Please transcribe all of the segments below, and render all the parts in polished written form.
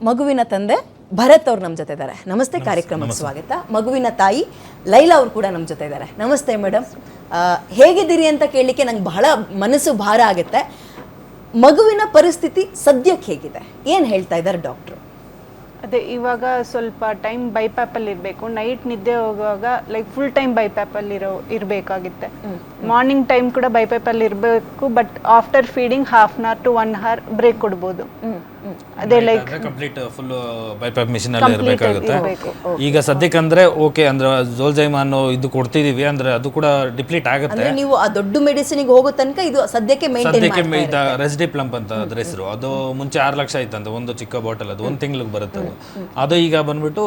ಮಗುವಿನ ತಂದೆ ಭರತ್ ಅವ್ರು ನಮ್ಮ ಜೊತೆ ಇದ್ದಾರೆ. ನಮಸ್ತೆ, ಕಾರ್ಯಕ್ರಮಕ್ಕೆ ಸ್ವಾಗತ. ಮಗುವಿನ ತಾಯಿ ಲೈಲಾ ಅವರು ಕೂಡ ನಮ್ಮ ಜೊತೆ ಇದ್ದಾರೆ. ನಮಸ್ತೆ ಮೇಡಮ್, ಹೇಗಿದ್ದೀರಿ ಅಂತ ಕೇಳಲಿಕ್ಕೆ ನಂಗೆ ಬಹಳ ಮನಸ್ಸು ಭಾರ ಆಗುತ್ತೆ. ಮಗುವಿನ ಪರಿಸ್ಥಿತಿ ಸದ್ಯಕ್ಕೆ ಹೇಗಿದೆ, ಏನು ಹೇಳ್ತಾ ಇದ್ದಾರೆ ಡಾಕ್ಟ್ರು? ಅದೇ ಇವಾಗ ಸ್ವಲ್ಪ ಟೈಮ್ ಬೈಪ್ಯಾಪಲ್ಲಿ ಇರಬೇಕು. ನೈಟ್ ನಿದ್ದೆ ಹೋಗುವಾಗ ಲೈಕ್ ಫುಲ್ ಟೈಮ್ ಬೈಪ್ಯಾಪಲ್ಲಿ ಇರಬೇಕಾಗುತ್ತೆ. ಮಾರ್ನಿಂಗ್ ಟೈಮ್ ಕೂಡ ಬೈಪ್ಯಾಪಲ್ಲಿ ಇರಬೇಕು, but after feeding half an hour to 1 hour break ಕೊಡ್ಬೋದು. ಅದೇ like complete full BiPAP machine ಅಲ್ಲಿ ಇರಬೇಕಾಗುತ್ತೆ. ಈಗ ಸದ್ಯಕ್ಕೆ ಅಂದ್ರೆ ಓಕೆ ಅಂದ್ರೆ ಜೋಲ್ಜೈಮಾನ್ ಇದು ಕೊಡ್ತಿದೀವಿ ಅಂದ್ರೆ ಅದು ಕೂಡ ಡಿಪ್ಲೀಟ್ ಆಗುತ್ತೆ. ನೀವು ಆ ದೊಡ್ಡ ಮೆಡಿಸಿನ್ ಹೋಗೋ ತನಕ ಇದು ಸದ್ಯಕ್ಕೆ ರೆಸ್ಡಿ ಪ್ಲಂಪ್ ಅಂತ ಅದ್ರ ಹೆಸರು. ಅದು ಮುಂಚೆ 6 ಲಕ್ಷ ಆಯ್ತಂತ ಒಂದು ಚಿಕ್ಕ ಬಾಟಲ್, ಅದು 1 ತಿಂಗಳಿಗೆ ಬರುತ್ತೆ. ಅದು ಈಗ ಬಂದ್ಬಿಟ್ಟು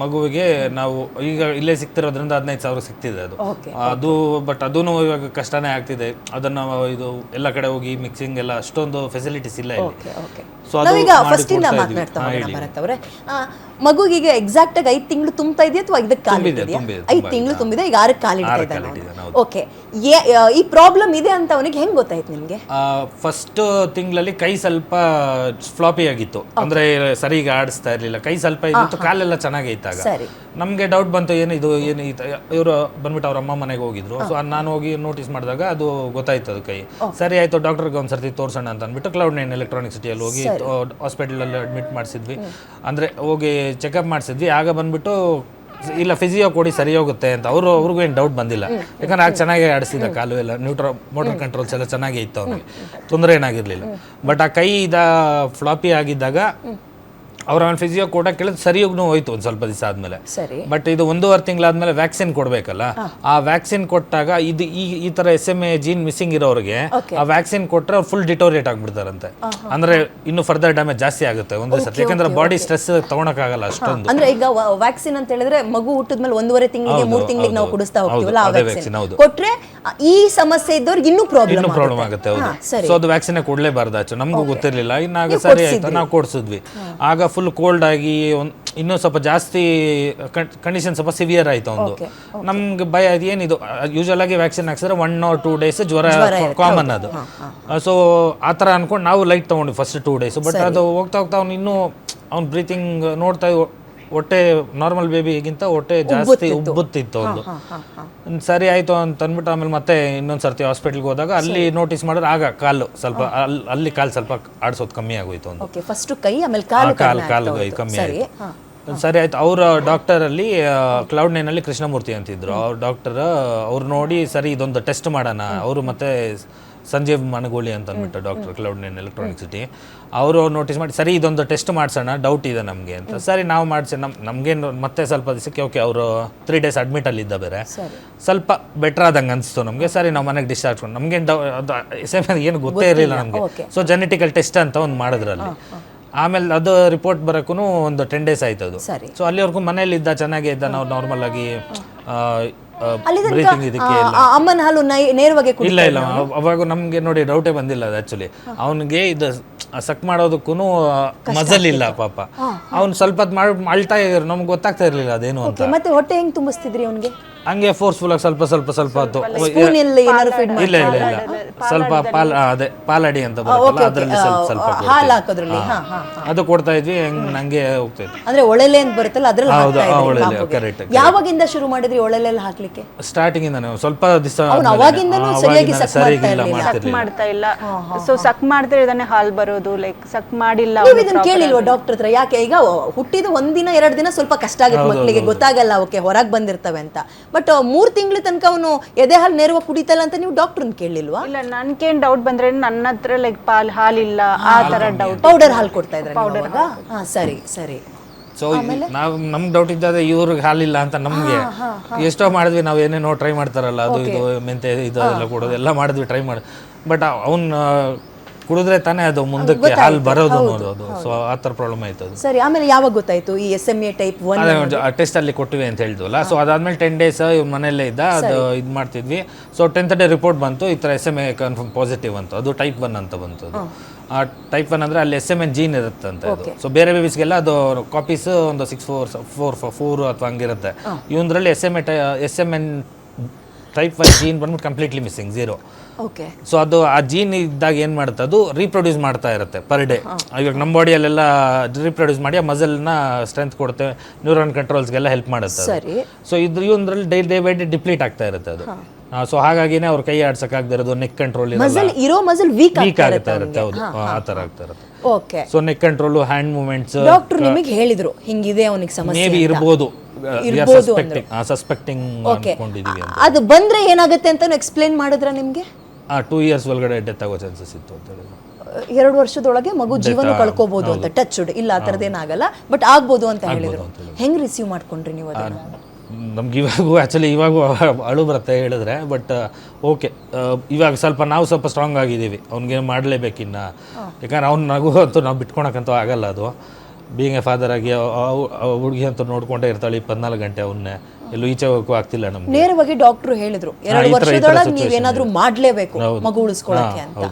ಮಗುವಿಗೆ ನಾವು ಈಗ ಇಲ್ಲೇ ಸಿಗ್ತಿರೋದ್ರಿಂದ 15,000 ಸಿಗ್ತಿದೆ ಅದು ಬಟ್ ಅದೂ ಇವಾಗ ಕಷ್ಟನೇ ಆಗ್ತಿದೆ. ಅದನ್ನ ಇದು ಎಲ್ಲ ಕಡೆ ಹೋಗಿ ಮಿಕ್ಸಿಂಗ್ ಎಲ್ಲ ಅಷ್ಟೊಂದು ಫೆಸಿಲಿಟೀಸ್ ಇಲ್ಲ ಇಲ್ಲಿ. ನಾವೀಗ ಫಸ್ಟ್ ಇಂದ ಮಾತನಾಡ್ತಾ ಹೋಗೋಣ ಭರತ್ ಅವರೇ. ಮಗುಗೀಗ ಎಕ್ಸಾಕ್ಟ್ ಆಗಿ 5 ತಿಂಗಳು ತುಂಬ್ತಾ ಇದೆಯಾ ಅಥವಾ 5ಕ್ಕೆ ಕಾಲಿಟ್ಟಿದೆಯಾ? 5 ತಿಂಗಳು ತುಂಬಿದೆ, ಈಗ 6ಕ್ಕೆ ಕಾಲಿಡ್ತಾ ಇದ್ದಾನೆ. ಓಕೆ, ಈ ಪ್ರಾಬ್ಲಮ್ ಇದೆ ಅಂತ ಅವನಿಗೆ ಹೆಂಗ್ ಗೊತ್ತಾಯ್ತು ನಿಮ್ಗೆ? ಫಸ್ಟ್ ತಿಂಗಳಲ್ಲಿ ಕೈ ಸ್ವಲ್ಪ ಫ್ಲಾಪಿ ಆಗಿತ್ತು, ಅಂದ್ರೆ ಸರಿಗ ಆಡಿಸ್ತಾ ಇರ್ಲಿಲ್ಲ. ಕೈ ಸ್ವಲ್ಪ ಇತ್ತು, ಕಾಲೆಲ್ಲ ಚೆನ್ನಾಗೈತಾಗ ನಮ್ಗೆ ಡೌಟ್ ಬಂತು, ಏನು ಇವರು ಬಂದ್ಬಿಟ್ಟು ಅವ್ರ ಅಮ್ಮ ಮನೆಗೆ ಹೋಗಿದ್ರು. ಸೊ ನಾನು ಹೋಗಿ ನೋಟಿಸ್ ಮಾಡಿದಾಗ ಅದು ಗೊತ್ತಾಯ್ತು, ಅದು ಕೈ ಸರಿ ಆಯ್ತು. ಡಾಕ್ಟರ್ಗೆ ಒಂದ್ಸರ್ತಿ ತೋರ್ಸೋಣ ಅಂತ ಅಂದ್ಬಿಟ್ಟು Cloud9 ಎಲೆಕ್ಟ್ರಾನಿಕ್ ಸಿಟಿಯಲ್ಲಿ ಹೋಗಿ ಹಾಸ್ಪಿಟಲಲ್ಲಿ ಅಡ್ಮಿಟ್ ಮಾಡಿಸಿದ್ವಿ. ಅಂದ್ರೆ ಹೋಗಿ ಚೆಕಪ್ ಮಾಡಿಸಿದ್ವಿ. ಆಗ ಬಂದ್ಬಿಟ್ಟು ಇಲ್ಲ ಫಿಸಿಯೋ ಕೊಡಿ ಸರಿ ಹೋಗುತ್ತೆ ಅಂತ ಅವ್ರಿಗೂ ಏನು ಡೌಟ್ ಬಂದಿಲ್ಲ. ಯಾಕಂದ್ರೆ ಆಗ ಚೆನ್ನಾಗಿ ಆಡಿಸಿದ ಕಾಲು ಎಲ್ಲ ಮೋಟರ್ ಕಂಟ್ರೋಲ್ಸ್ ಎಲ್ಲ ಚೆನ್ನಾಗೇ ಇತ್ತು, ಅವ್ನಿಗೆ ತೊಂದರೆ ಏನಾಗಿರ್ಲಿಲ್ಲ. ಬಟ್ ಆ ಕೈ ಫ್ಲಾಪಿ ಆಗಿದ್ದಾಗ ಅವ್ರ ಫಿಸಿಯೋ ಕೊಟ್ಟ ಕೇಳಿದ್ ಸರಿಯೋಗ್ನೂ ಹೋಯ್ತು ಒಂದು ಸ್ವಲ್ಪ ದಿವಸ ಆದ್ಮೇಲೆ. ಬಟ್ ಇದು 1.5 ತಿಂಗಳಾದ್ಮೇಲೆ ವ್ಯಾಕ್ಸಿನ್ ಕೊಡ್ಬೇಕಲ್ಲ, ಆ ವ್ಯಾಕ್ಸಿನ್ ಕೊಟ್ಟಾಗ ಇದು ಈ ತರ SMA ಜೀನ್ ಮಿಸ್ಸಿಂಗ್ ಇರೋರಿಗೆ ಆ ವ್ಯಾಕ್ಸಿನ್ ಕೊಟ್ರೆ ಅವ್ರು ಫುಲ್ ಡಿಟೋರಿಯೇಟ್ ಆಗ್ಬಿಡ್ತಾರಂತೆ. ಅಂದ್ರೆ ಇನ್ನು ಫರ್ದರ್ ಡ್ಯಾಮೇಜ್ ಜಾಸ್ತಿ ಆಗುತ್ತೆ ಒಂದೇ ಸತಿ, ಯಾಕಂದ್ರೆ ಬಾಡಿ ಸ್ಟ್ರೆಸ್ ತಗೊಳಕ್ಕಾಗಲ್ಲ ಅಷ್ಟೊಂದು. ಅಂದ್ರೆ ಈಗ ವ್ಯಾಕ್ಸಿನ್ ಅಂತ ಹೇಳಿದ್ರೆ ಮಗು ಹುಟ್ಟಿದ್ಮೇಲೆ 1.5 ತಿಂಗಳಿಗೆ 3 ತಿಂಗಳಿಗೆ ನಾವು ಕೊಡಿಸ್ತಾ ಹೋಗ್ತೀವಲ್ಲ, ಆ ವ್ಯಾಕ್ಸಿನ್ ಕೊಟ್ರೆ ಈ ಸಮಸ್ಯೆ ಇದ್ದವ್ರಿಗೆ ಇನ್ನೂ ಪ್ರಾಬ್ಲಮ್ ಆಗುತ್ತೆ. ಸೊ ಅದು ವ್ಯಾಕ್ಸಿನ್ ಕೊಡ್ಲೇಬಾರ್ದಾಚು, ನಮ್ಗೂ ಗೊತ್ತಿರ್ಲಿಲ್ಲ. ಇನ್ನಾಗ ಸರಿ ಆಯ್ತು, ನಾವು ಕೊಡ್ಸಿದ್ವಿ. ಆಗ ಫುಲ್ ಕೋಲ್ಡ್ ಆಗಿ ಇನ್ನೂ ಸ್ವಲ್ಪ ಜಾಸ್ತಿ ಕಂಡೀಷನ್ ಸ್ವಲ್ಪ ಸಿವಿಯರ್ ಆಯ್ತು ಒಂದು. ನಮ್ಗೆ ಭಯ ಏನಿದು ಯೂಶಲ್ ಆಗಿ ವ್ಯಾಕ್ಸಿನ್ ಹಾಕ್ಸಿದ್ರೆ 1 or 2 days ಜ್ವರ ಕಾಮನ್ ಅದು. ಸೊ ಆ ಥರ ಅನ್ಕೊಂಡು ನಾವು ಲೈಟ್ ತೊಗೊಂಡ್ವಿ ಫಸ್ಟ್ 2 days. ಬಟ್ ಅದು ಹೋಗ್ತಾ ಹೋಗ್ತಾ ಅವ್ನು ಇನ್ನೂ ಅವ್ನು ಬ್ರೀತಿಂಗ್ ನೋಡ್ತಾ ಹೊಟ್ಟೆ ನಾರ್ಮಲ್ ಬೇಬಿಗಿಂತ ಹೊಟ್ಟೆ ಜಾಸ್ತಿ ಉಬ್ಬುತ್ತಿತ್ತು ಒಂದು. ಸರಿ ಆಯ್ತು ಅಂತ ಅಂದ್ಬಿಟ್ಟು ಆಮೇಲೆ ಮತ್ತೆ ಇನ್ನೊಂದು ಸರ್ತಿ ಹಾಸ್ಪಿಟಲ್ಗೆ ಹೋದಾಗ ಅಲ್ಲಿ ನೋಟಿಸ್ ಮಾಡಿದ್ರೆ ಆಗ ಕಾಲು ಸ್ವಲ್ಪ ಅಲ್ಲಿ ಕಾಲು ಸ್ವಲ್ಪ ಆಡಿಸೋದು ಕಮ್ಮಿ ಆಗೋಯ್ತು ಒಂದು. ಫಸ್ಟ್ ಕೈ ಆಮೇಲೆ ಕಾಲು ಕಮ್ಮಿ ಆಯ್ತು. ಸರಿ ಆಯ್ತು. ಅವ್ರ ಡಾಕ್ಟರ್ ಅಲ್ಲಿ Cloud9 ಅಲ್ಲಿ ಕೃಷ್ಣಮೂರ್ತಿ ಅಂತಿದ್ರು, ಅವ್ರ ಡಾಕ್ಟರ್ ಅವ್ರು ನೋಡಿ ಸರಿ ಇದೊಂದು ಟೆಸ್ಟ್ ಮಾಡೋಣ. ಅವರು ಮತ್ತೆ ಸಂಜೀವ್ ಮನಗೋಳಿ ಅಂತ ಅಂದ್ಬಿಟ್ಟು ಡಾಕ್ಟರ್ Cloud9 ಎಲೆಕ್ಟ್ರಾನಿಕ್ ಸಿಟಿ, ಅವರು ನೋಟಿಸ್ ಮಾಡಿ ಸರಿ ಇದೊಂದು ಟೆಸ್ಟ್ ಮಾಡ್ಸೋಣ, ಡೌಟ್ ಇದೆ ನಮಗೆ ಅಂತ. ಸರಿ ನಾವು ಮಾಡಿಸಿ ನಮ್ಗೇನು ಮತ್ತೆ ಸ್ವಲ್ಪ ದಿವಸಕ್ಕೆ ಓಕೆ ಅವರು 3 days ಅಡ್ಮಿಟ್ ಅಲ್ಲಿ ಇದ್ದ, ಬೇರೆ ಸ್ವಲ್ಪ ಬೆಟರ್ ಆದಂಗೆ ಅನಿಸ್ತು ನಮಗೆ. ಸರಿ ನಾವು ಮನೆಗೆ ಡಿಸ್ಚಾರ್ಜ್ ಕೊಂಡು ನಮ್ಗೇನು ಏನು ಗೊತ್ತೇ ಇರಲಿಲ್ಲ ನಮಗೆ. ಸೊ ಜೆನೆಟಿಕಲ್ ಟೆಸ್ಟ್ ಅಂತ ಒಂದು ಮಾಡಿದ್ರಲ್ಲಿ. ಆಮೇಲೆ ಅದು ರಿಪೋರ್ಟ್ ಬರೋಕ್ಕೂ ಒಂದು 10 days ಆಯ್ತು ಅದು. ಸೊ ಅಲ್ಲಿವರೆಗೂ ಮನೇಲಿ ಇದ್ದ, ಚೆನ್ನಾಗೇ ಇದ್ದ. ನಾವು ನಾರ್ಮಲ್ ಆಗಿ ಅಮ್ಮನ ಹಾಲು ನೇರವಾಗಿ ಇಲ್ಲ ಅವಾಗ ನಮ್ಗೆ ನೋಡಿ ಡೌಟೇ ಬಂದಿಲ್ಲ ಅದು. ಆಕ್ಚುಲಿ ಅವನಿಗೆ ಇದು ಸಕ್ ಮಾಡೋದಕ್ಕೂ ಮಜಲ್ ಇಲ್ಲ ಪಾಪ. ಅವ್ನು ಸ್ವಲ್ಪ ಅಳ್ತಾ ಇದ್ರು, ನಮ್ಗೆ ಗೊತ್ತಾಗ್ತಾ ಇರ್ಲಿಲ್ಲ ಅದೇನು ಅಂತ. ಮತ್ತೆ ಹೊಟ್ಟೆ ಹೆಂಗ್ ತುಂಬಿಸ್ತಿದ್ರಿ ಅವ್ನಿಗೆ? ಹಂಗೆ ಫೋರ್ಸ್ಫುಲ್ ಆಗಿ ಸ್ವಲ್ಪ ಹೊತ್ತು. ಇಲ್ಲ ಸ್ವಲ್ಪ ಪಾಲಡಿ ಅಂತ ಬರುತ್ತಲ್ಲ, ಅದರಲ್ಲಿ ಸ್ವಲ್ಪ ಅದು ಕೊಡ್ತಾ ಇದ್ವಿ. ನಂಗೆ ಹೋಗ್ತಾ ಇದ್ವಿ. ಅಂದ್ರೆ ಒಳ್ಳೆಲೆ ಅಂತ ಬರುತ್ತಲ್ಲ ಅದ್ರಲ್ಲಿ. ಕರೆಕ್ಟ್. ಯಾವಾಗಿಂದ ಶುರು ಮಾಡಿದ್ರಿ ಒಳ್ಳೆಲೆ ಹಾಕ್ಲಿಕ್ಕೆ? ಸ್ಟಾರ್ಟಿಂಗ್ ಇಂದ ಸ್ವಲ್ಪ ದಿವಸ ಅವಾಗಿಂದನೂ ಸರಿಯಾಗಿ ಸಕ್ ಮಾಡ್ತಾ ಇಲ್ಲ. ಸೊ ಸಕ್ ಮಾಡ್ತಾ ಇದ್ದಾನೆ ಹಾಲ್ ಬರೋದು, ಲೈಕ್ ಸಕ್ ಮಾಡಿಲ್ಲ. ನೀವು ಇದನ್ನ ಕೇಳಿಲ್ವಾ ಡಾಕ್ಟರ್ ಹತ್ರ? ಯಾಕೆ ಈಗ ಹುಟ್ಟಿದ 1 ದಿನ 2 ದಿನ ಸ್ವಲ್ಪ ಕಷ್ಟ ಆಗುತ್ತೆ ಮಕ್ಕಳಿಗೆ, ಗೊತ್ತಾಗಲ್ಲ ಓಕೆ ಹೊರಗೆ ಬಂದಿರ್ತವೆ ಅಂತ. ಬಟ್ 3 ತಿಂಗಳ ತನಕ ಅವನು ಎದೆ ಹಾಲು ನೇರವಾಗಿ ಕುಡಿತಲ್ಲ ಅಂತ ನೀವು ಡಾಕ್ಟರ್ನ ಕೇಳಿಲ್ವಾ? ಇಲ್ಲ, ನನ್ಗೇನ್ ಡೌಟ್ ಬಂದ್ರೆ ನನ್ನ ಹತ್ರ ಲೈಕ್ ಹಾಲಿಲ್ಲ ಆ ತರ ಡೌಟ್. ಪೌಡರ್ ಹಾಲು ಕೊಡ್ತಾ ಇದ್ರೆ? ಸರಿ ಸರಿ. ಸೊ ನಾವು ನಮ್ಗೆ ಡೌಟ್ ಇದ್ದಾಗ ಇವ್ರಿಗೆ ಹಾಲಿಲ್ಲ ಅಂತ ನಮ್ಗೆ ಎಷ್ಟೋ ಮಾಡಿದ್ವಿ. ನಾವು ಏನೇನೋ ಟ್ರೈ ಮಾಡ್ತಾರಲ್ಲ, ಅದು ಇದು ಮೆಂತೆ ಇದೆಲ್ಲ ಕೊಡೋದು ಎಲ್ಲ ಮಾಡಿದ್ವಿ, ಟ್ರೈ ಮಾಡಿ. ಬಟ್ ಅವ್ನು ಕುಡಿದ್ರೆ ತಾನೇ ಅದು ಮುಂದಕ್ಕೆ ಹಾಲು ಬರೋದು ಅನ್ನೋದು. ಸೊ ಆ ಥರ ಪ್ರಾಬ್ಲಮ್ ಆಯ್ತು ಅದು. ಸರಿ, ಆಮೇಲೆ ಯಾವಾಗ ಗೊತ್ತಾಯ್ತು ಈ SMA ಟೈಪ್ 1? ಟೆಸ್ಟ್ ಅಲ್ಲಿ ಕೊಟ್ಟಿವಿ ಅಂತ ಹೇಳಿದ್ವಲ್ಲ. ಸೊ ಅದಾದ್ಮೇಲೆ 10 days ಇವ್ನ ಮನೆಯಲ್ಲೇ ಇದ್ದ, ಅದು ಇದು ಮಾಡ್ತಿದ್ವಿ. ಸೊ 10th day ರಿಪೋರ್ಟ್ ಬಂತು, ಈ ಥರ SMA ಕನ್ಫರ್ಮ್ ಪಾಸಿಟಿವ್ ಅಂತ. ಅದು type 1 ಅಂತ ಬಂತು. ಅದು ಆ type 1 ಅಂದರೆ ಅಲ್ಲಿ SMN ಜೀನ್ ಇರುತ್ತೆ ಅಂತ. ಅದು ಸೊ ಬೇರೆ ಬೇಬಿಸ್ಗೆಲ್ಲ ಅದು ಕಾಪೀಸ್ ಒಂದು 644 ಅಥವಾ ಹಂಗಿರುತ್ತೆ. ಇವನ್ರಲ್ಲಿ SMN ಟೈಪ್ 1 ಜೀನ್ ಬಂದ್ಬಿಟ್ಟು ಕಂಪ್ಲೀಟ್ಲಿ ಮಿಸ್ಸಿಂಗ್ 0. ಓಕೆ. ಸೊ ಅದು ಆ ಜೀನ್ ಇದ್ದಾಗ ಏನು ಮಾಡುತ್ತೆ, ಅದು ರೀಪ್ರೊಡ್ಯೂಸ್ ಮಾಡ್ತಾ ಇರುತ್ತೆ ಪರ್ ಡೇ. ಇವಾಗ ನಮ್ಮ ಬಾಡಿಯಲ್ಲೆಲ್ಲ ರೀಪ್ರೊಡ್ಯೂಸ್ ಮಾಡಿ ಆ ಮಸಲ್ನ ಸ್ಟ್ರೆಂತ್ ಕೊಡುತ್ತೆ, ನ್ಯೂರಾನ್ ಕಂಟ್ರೋಲ್ಸ್ಗೆಲ್ಲ ಹೆಲ್ಪ್ ಮಾಡುತ್ತೆ. ಸರಿ. ಸೊ ಇದ್ರಲ್ಲಿ ಡೇ ಬೈ ಡೇ ಡಿಪ್ಲೀಟ್ ಆಗ್ತಾ ಇರುತ್ತೆ ಅದು. ಸೊ ಹಾಗಾಗಿನೇ ಅವ್ರ ಕೈ ಆಡ್ಸಕ್ಕಾಗದೇ ಇರೋದು, ನೆಕ್ ಕಂಟ್ರೋಲ್ ಮಸಲ್ ವೀಕ್ ಆಗ್ತಾ ಇರುತ್ತೆ. ಹೌದು, ಆ ಥರ ಆಗ್ತಾ ಇರುತ್ತೆ. Okay. So neck control, hand movements doctor ನಿಮಗೆ ಹೇಳಿದ್ರು ಹಿಂಗಿದೆ ಅವನಿಗೆ ಸಮಸ್ಯೆ ಮೇ ಬಿ ಇರ್ಬೋದು, ಸಸ್ಪೆಕ್ಟಿಂಗ್ ಅನ್ಕೊಂಡಿದೀವಿ ಅಂತ. ಅದು ಬಂದ್ರೆ ಏನಾಗುತ್ತೆ ಅಂತ ಎಕ್ಸ್ಪ್ಲೇನ್ ಮಾಡಿದ್ರ ನಿಮ್ಗೆ? 2 years ಒಳಗಡೆ ಡೆತ್ ಆಗೋ ಚಾನ್ಸಸ್ ಇತ್ತು ಅಂತ ಹೇಳಿ. 2 ವರ್ಷದೊಳಗೆ ಮಗು ಜೀವನ ಕಳ್ಕೋಬಹುದು ಅಂತ. ಟಚ್ ಇಲ್ಲ ಆ ಥರದ್ದೇನಾಗಲ್ಲ, ಬಟ್ ಆಗ್ಬೋದು ಅಂತ ಹೇಳಿದ್ರು. ಹೆಂಗ್ ರಿಸೀವ್ ಮಾಡ್ಕೊಂಡ್ರಿ ನೀವು ಅದನ್ನ? ನಮ್ಗೆ ಇವಾಗೂ ಅಳು ಬರುತ್ತೆ ಹೇಳಿದ್ರೆ, ಬಟ್ ಓಕೆ, ಇವಾಗ ನಾವು ಸ್ವಲ್ಪ ಸ್ಟ್ರಾಂಗ್ ಆಗಿದ್ದೀವಿ. ಅವ್ನಿಗೇನು ಮಾಡಲೇಬೇಕಿನ್ನ, ಯಾಕಂದ್ರೆ ಅವ್ನ ನಗು ಅಂತೂ ನಾವು ಬಿಟ್ಕೊಳಕ್ಕಂತೂ ಆಗಲ್ಲ. ಅದು ಬೀಯಿಂಗ್ ಎ ಫಾದರ್ ಆಗಿ ಹುಡುಗಿ ಅಂತೂ ನೋಡ್ಕೊಂಡೇ ಇರ್ತಾಳೆ 24 ಗಂಟೆ. ಅವನ್ನೇ ಎಲ್ಲೂ ಈಚೆ ಹೋಗಕ್ಕೂ ಆಗ್ತಿಲ್ಲ ನಮ್ಗೆ. ನೇರವಾಗಿ ಡಾಕ್ಟ್ರು ಹೇಳಿದ್ರು 2 ವರ್ಷದೊಳಗೆ ನೀವೇನಾದ್ರೂ ಮಾಡ್ಲೇಬೇಕು ಮಗು ಉಳಿಸ್ಕೊಳಕ್ಕೆ ಅಂತ.